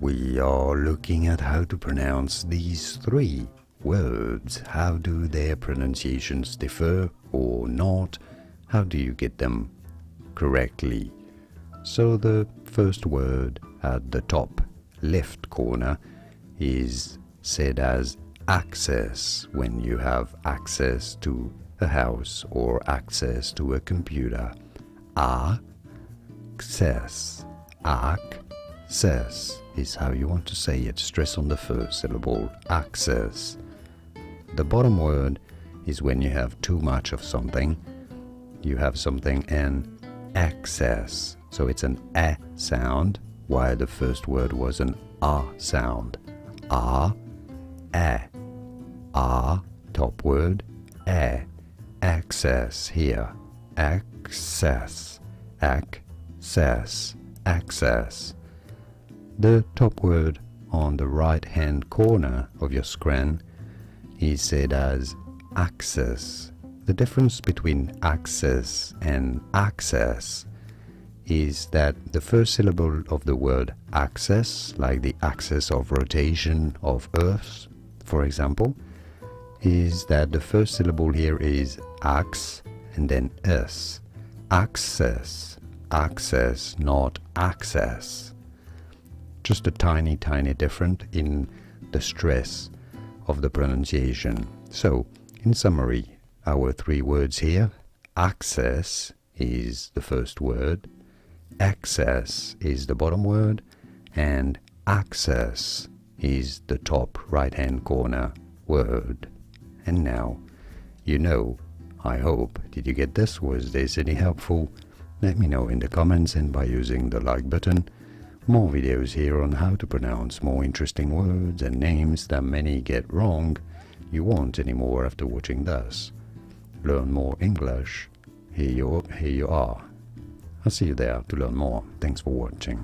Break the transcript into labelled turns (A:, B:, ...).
A: we are looking at how to pronounce these three words. How do their pronunciations differ or not? How do you get them correctly? So the first word at the top left corner is said as access when you have access to a house or access to a computer. Access. Access is how you want to say it. Stress on the first syllable. Access. The bottom word is when you have too much of something. You have something in excess. So it's an a sound, while the first word was an a sound. A, top word, a. Access here. Access. Access. Access. The top word on the right hand corner of your screen is said as access. The difference between access and access is that the first syllable of the word axis, like the axis of rotation of Earth, for example, is that the first syllable here is ax and then s. Access. Access, not access. Just a tiny difference in the stress of the pronunciation. So, in summary, our three words here: access is the first word, access is the bottom word, and access is the top right-hand corner word. And now, you know, I hope. Did you get this? Was this any helpful? Let me know in the comments and by using the like button. More videos here on how to pronounce more interesting words and names that many get wrong. You won't anymore after watching this. Learn more English. Here you are. I'll see you there to learn more. Thanks for watching.